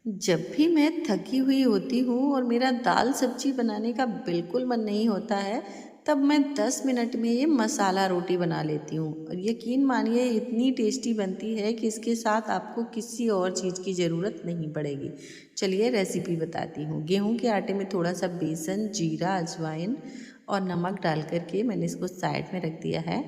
जब भी मैं थकी हुई होती हूँ और मेरा दाल सब्जी बनाने का बिल्कुल मन नहीं होता है, तब मैं 10 मिनट में ये मसाला रोटी बना लेती हूँ और यकीन मानिए इतनी टेस्टी बनती है कि इसके साथ आपको किसी और चीज़ की ज़रूरत नहीं पड़ेगी। चलिए रेसिपी बताती हूँ। गेहूँ के आटे में थोड़ा सा बेसन, जीरा, अजवाइन और नमक डाल कर के मैंने इसको साइड में रख दिया है।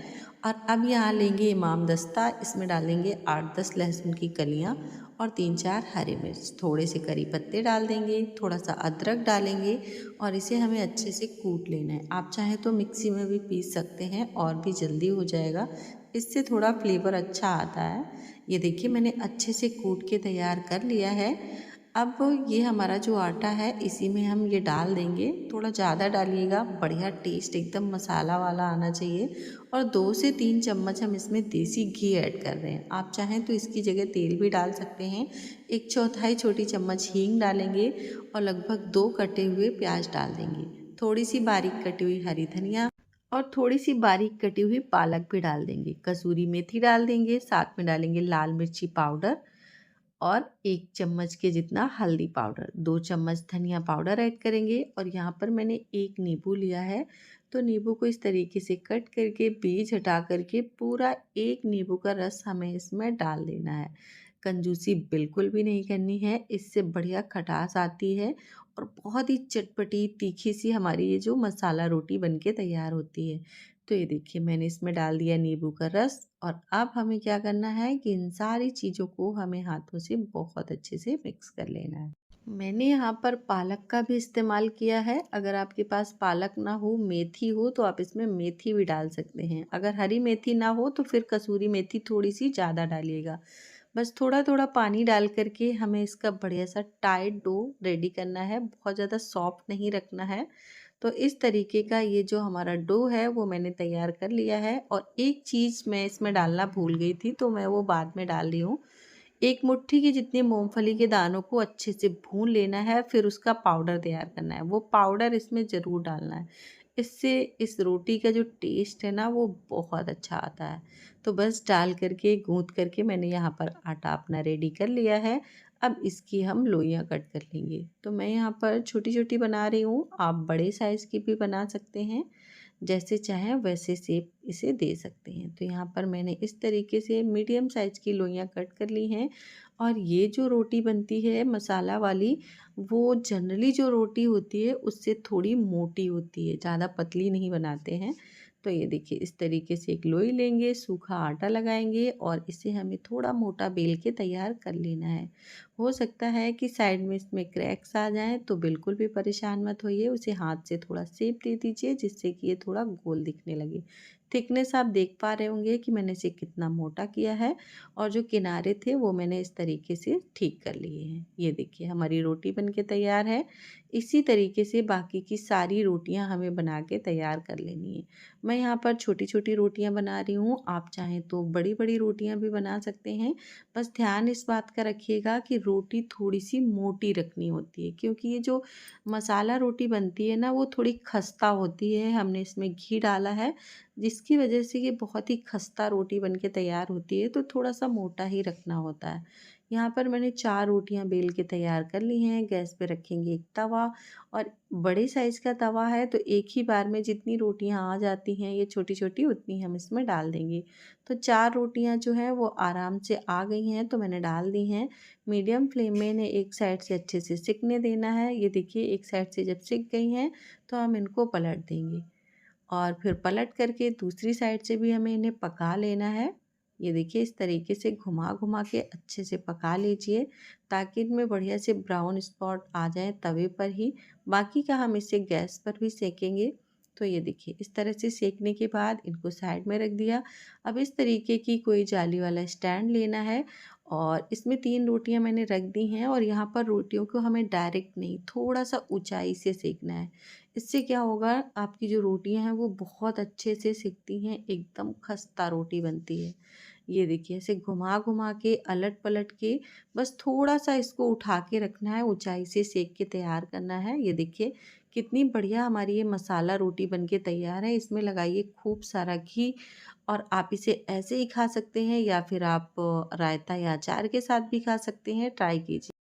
और अब यहाँ लेंगे इमाम दस्ता, इसमें डालेंगे 8-10 लहसुन की कलियाँ और 3-4 हरी मिर्च, थोड़े से करी पत्ते डाल देंगे, थोड़ा सा अदरक डालेंगे और इसे हमें अच्छे से कूट लेना है। आप चाहें तो मिक्सी में भी पीस सकते हैं और भी जल्दी हो जाएगा, इससे थोड़ा फ्लेवर अच्छा आता है। ये देखिए मैंने अच्छे से कूट के तैयार कर लिया है। अब ये हमारा जो आटा है इसी में हम ये डाल देंगे, थोड़ा ज़्यादा डालिएगा, बढ़िया टेस्ट एकदम मसाला वाला आना चाहिए। और 2 से 3 चम्मच हम इसमें देसी घी ऐड कर रहे हैं। आप चाहें तो इसकी जगह तेल भी डाल सकते हैं। 1/4 छोटी चम्मच हींग डालेंगे और लगभग 2 कटे हुए प्याज डाल देंगे। थोड़ी सी बारीक कटी हुई हरी धनिया और थोड़ी सी बारीक कटी हुई पालक भी डाल देंगे। कसूरी मेथी डाल देंगे, साथ में डालेंगे लाल मिर्ची पाउडर और 1 चम्मच के जितना हल्दी पाउडर, 2 चम्मच धनिया पाउडर ऐड करेंगे। और यहाँ पर मैंने 1 नींबू लिया है, तो नींबू को इस तरीके से कट करके बीज हटा करके पूरा 1 नींबू का रस हमें इसमें डाल देना है। कंजूसी बिल्कुल भी नहीं करनी है, इससे बढ़िया खटास आती है और बहुत ही चटपटी तीखी सी हमारी ये जो मसाला रोटी बनके तैयार होती है। तो ये देखिए मैंने इसमें डाल दिया नींबू का रस और अब हमें क्या करना है कि इन सारी चीज़ों को हमें हाथों से बहुत अच्छे से मिक्स कर लेना है। मैंने यहाँ पर पालक का भी इस्तेमाल किया है। अगर आपके पास पालक ना हो, मेथी हो, तो आप इसमें मेथी भी डाल सकते हैं। अगर हरी मेथी ना हो तो फिर कसूरी मेथी थोड़ी सी ज़्यादा डालिएगा। बस थोड़ा थोड़ा पानी डाल करके हमें इसका बढ़िया सा टाइट डो रेडी करना है, बहुत ज़्यादा सॉफ्ट नहीं रखना है। तो इस तरीके का ये जो हमारा डो है वो मैंने तैयार कर लिया है। और एक चीज़ मैं इसमें डालना भूल गई थी, तो मैं वो बाद में डाल रही हूँ। 1 मुट्ठी की जितनी मूँगफली के दानों को अच्छे से भून लेना है, फिर उसका पाउडर तैयार करना है। वो पाउडर इसमें ज़रूर डालना है। इससे इस रोटी का जो टेस्ट है ना वो बहुत अच्छा आता है। तो बस डाल करके गूँथ करके मैंने यहाँ पर आटा अपना रेडी कर लिया है। अब इसकी हम लोइयाँ कट कर लेंगे। तो मैं यहाँ पर छोटी-छोटी बना रही हूँ, आप बड़े साइज़ की भी बना सकते हैं। जैसे चाहें वैसे शेप इसे दे सकते हैं। तो यहाँ पर मैंने इस तरीके से मीडियम साइज़ की लोइयाँ कट कर ली हैं। और ये जो रोटी बनती है मसाला वाली, वो जनरली जो रोटी होती है उससे थोड़ी मोटी होती है, ज़्यादा पतली नहीं बनाते हैं। तो ये देखिए इस तरीके से एक लोई लेंगे, सूखा आटा लगाएंगे और इसे हमें थोड़ा मोटा बेल के तैयार कर लेना है। हो सकता है कि साइड में इसमें क्रैक्स आ जाएं, तो बिल्कुल भी परेशान मत होइए, उसे हाथ से थोड़ा शेप दे दीजिए जिससे कि ये थोड़ा गोल दिखने लगे। थिकनेस आप देख पा रहे होंगे कि मैंने इसे कितना मोटा किया है और जो किनारे थे वो मैंने इस तरीके से ठीक कर लिए हैं। ये देखिए हमारी रोटी बन के तैयार है। इसी तरीके से बाकी की सारी रोटियां हमें बना के तैयार कर लेनी है। मैं यहाँ पर छोटी छोटी रोटियां बना रही हूँ, आप चाहें तो बड़ी बड़ी रोटियां भी बना सकते हैं। बस ध्यान इस बात का रखिएगा कि रोटी थोड़ी सी मोटी रखनी होती है, क्योंकि ये जो मसाला रोटी बनती है ना वो थोड़ी खस्ता होती है। हमने इसमें घी डाला है जिसकी वजह से ये बहुत ही खस्ता रोटी बन के तैयार होती है, तो थोड़ा सा मोटा ही रखना होता है। यहाँ पर मैंने 4 रोटियां बेल के तैयार कर ली हैं। गैस पे रखेंगे एक तवा, और बड़े साइज़ का तवा है तो एक ही बार में जितनी रोटियां आ जाती हैं ये छोटी छोटी उतनी हम इसमें डाल देंगे। तो 4 रोटियां जो हैं वो आराम से आ गई हैं, तो मैंने डाल दी हैं। मीडियम फ्लेम में इन्हें एक साइड से अच्छे से सिकने देना है। ये देखिए एक साइड से जब सिक गई हैं तो हम इनको पलट देंगे और फिर पलट करके दूसरी साइड से भी हमें इन्हें पका लेना है। ये देखिए इस तरीके से घुमा घुमा के अच्छे से पका लीजिए ताकि इनमें बढ़िया से ब्राउन स्पॉट आ जाए तवे पर ही। बाकी का हम इसे गैस पर भी सेकेंगे। तो ये देखिए इस तरह से सेकने के बाद इनको साइड में रख दिया। अब इस तरीके की कोई जाली वाला स्टैंड लेना है और इसमें 3 रोटियां मैंने रख दी हैं, और यहाँ पर रोटियों को हमें डायरेक्ट नहीं, थोड़ा सा ऊंचाई से सेकना है। इससे क्या होगा, आपकी जो रोटियां हैं वो बहुत अच्छे से सिकती हैं, एकदम खस्ता रोटी बनती है। ये देखिए ऐसे घुमा घुमा के अलट पलट के बस थोड़ा सा इसको उठा के रखना है, ऊंचाई से सेक के तैयार करना है। ये देखिए कितनी बढ़िया हमारी ये मसाला रोटी बन के तैयार है। इसमें लगाइए खूब सारा घी और आप इसे ऐसे ही खा सकते हैं या फिर आप रायता या अचार के साथ भी खा सकते हैं। ट्राई कीजिए।